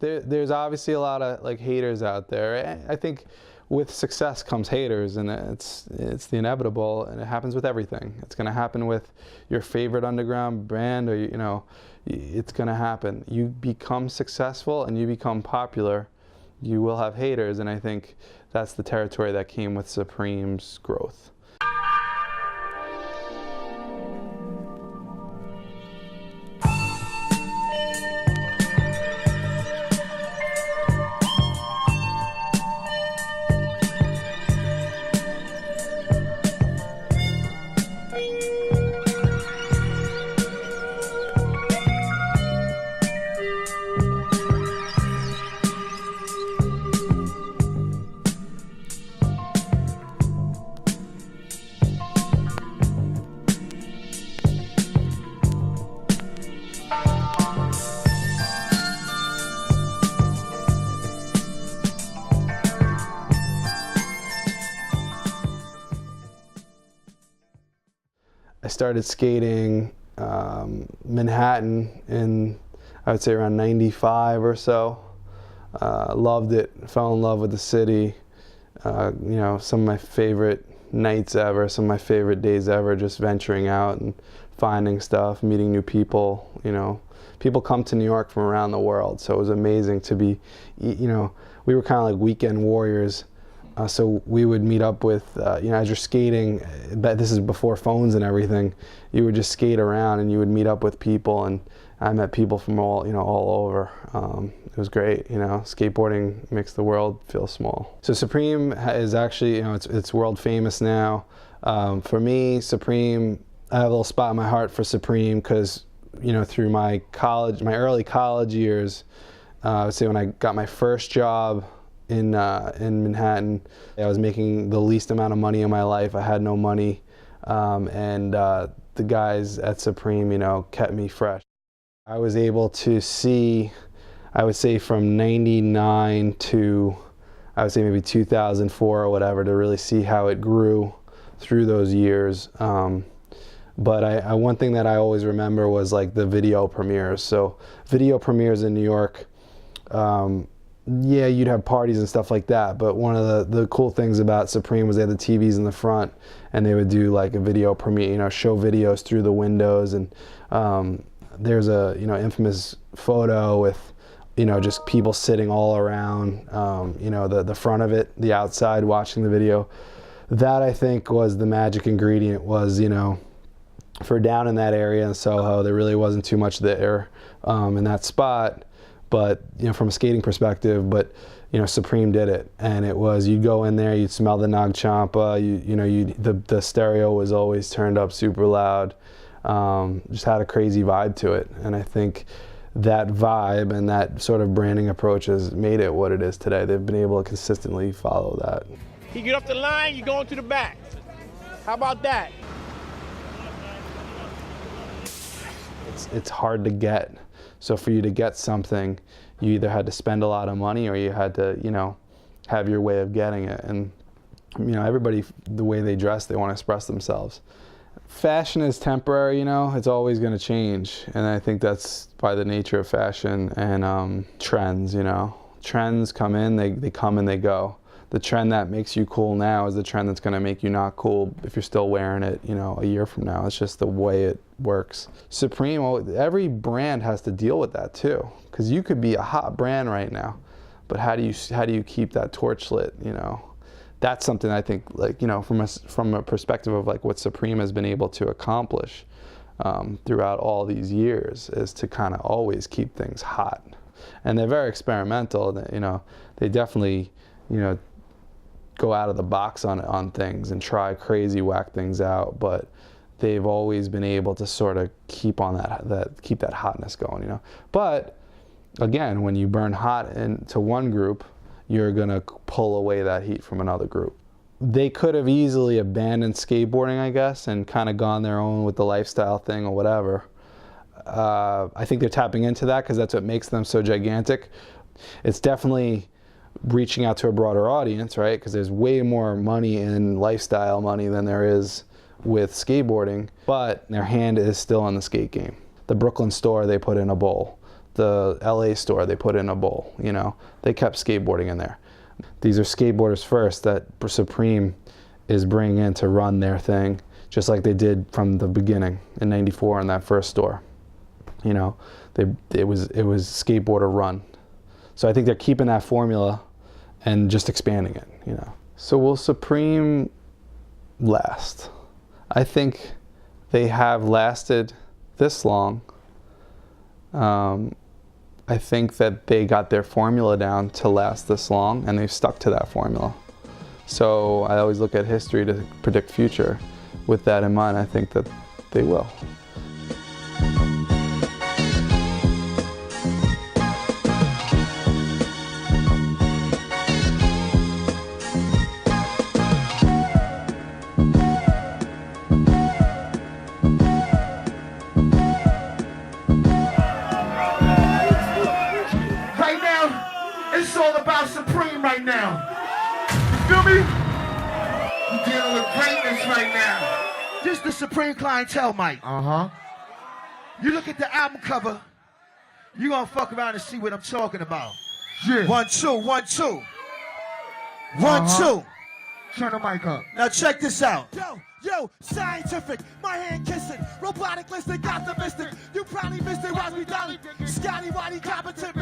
there's obviously a lot of like haters out there. I think with success comes haters, and it's the inevitable, and it happens with everything. It's going to happen with your favorite underground band, or you know, it's going to happen. You become successful and you become popular, you will have haters, and I think that's the territory that came with Supreme's growth. I started skating Manhattan in, I would say, around 95 or so. Loved it, fell in love with the city. You know, some of my favorite nights ever, some of my favorite days ever, just venturing out and finding stuff, meeting new people. You know, people come to New York from around the world, so it was amazing to be, you know, we were kind of like weekend warriors. So we would meet up with, you know, as you're skating, but this is before phones and everything, you would just skate around and you would meet up with people, and I met people from all, you know, all over. It was great, you know, skateboarding makes the world feel small. So Supreme is actually, you know, it's world famous now. For me, Supreme, I have a little spot in my heart for Supreme because, you know, through my early college years, I would say when I got my first job in Manhattan, I was making the least amount of money in my life. I had no money, and the guys at Supreme, you know, kept me fresh. I was able to see, I would say from 99 to, I would say maybe 2004 or whatever, to really see how it grew through those years. But one thing that I always remember was like the video premieres. So video premieres in New York, yeah, you'd have parties and stuff like that, but one of the cool things about Supreme was they had the TVs in the front, and they would do like a video premiere, you know, show videos through the windows, and there's a, you know, infamous photo with, you know, just people sitting all around, you know, the front of it, the outside, watching the video. That, I think, was the magic ingredient, was, you know, for down in that area in Soho, there really wasn't too much there in that spot. But, you know, from a skating perspective, but, you know, Supreme did it, and it was, you'd go in there, you'd smell the Nag Champa, you know, the stereo was always turned up super loud, just had a crazy vibe to it, and I think that vibe and that sort of branding approach has made it what it is today. They've been able to consistently follow that. You get off the line, you're going to the back. How about that? It's hard to get. So for you to get something, you either had to spend a lot of money or you had to, you know, have your way of getting it. And, you know, everybody, the way they dress, they want to express themselves. Fashion is temporary, you know, it's always going to change. And I think that's by the nature of fashion and trends, you know. Trends come in, they come and they go. The trend that makes you cool now is the trend that's going to make you not cool if you're still wearing it, you know, a year from now. It's just the way it works. Supreme, every brand has to deal with that too, because you could be a hot brand right now, but how do you keep that torch lit, you know? That's something I think, like, you know, from a perspective of like what Supreme has been able to accomplish throughout all these years, is to kind of always keep things hot. And they're very experimental, you know, they definitely, you know, go out of the box on things and try crazy whack things out, but they've always been able to sort of keep on keep that hotness going, you know. But again, when you burn hot into one group, you're gonna pull away that heat from another group. They could have easily abandoned skateboarding, I guess, and kind of gone their own with the lifestyle thing or whatever. I think they're tapping into that because that's what makes them so gigantic. It's definitely reaching out to a broader audience, right? Because there's way more money in lifestyle money than there is with skateboarding, but their hand is still in the skate game. The Brooklyn store, they put in a bowl. the LA store they put in a bowl, you know. They kept skateboarding in there. These are skateboarders first that Supreme is bringing in to run their thing, just like they did from the beginning in '94 in that first store. You know, it was skateboarder run. So I think they're keeping that formula and just expanding it, you know. So will Supreme last? I think they have lasted this long. I think that they got their formula down to last this long, and they've stuck to that formula. So I always look at history to predict future. With that in mind, I think that they will. It's all about Supreme right now. You feel me? We're dealing with greatness right now. This is the Supreme clientele, Mike. Uh-huh. You look at the album cover, you gonna fuck around and see what I'm talking about. Yeah. 1, 2, 1, 2. 1, 2. Turn the mic up. Now check this out. Yo, scientific, my hand kissing, robotic listing, got the mystic. You probably missed it, watch me dolly. Scotty, Waddy, competent,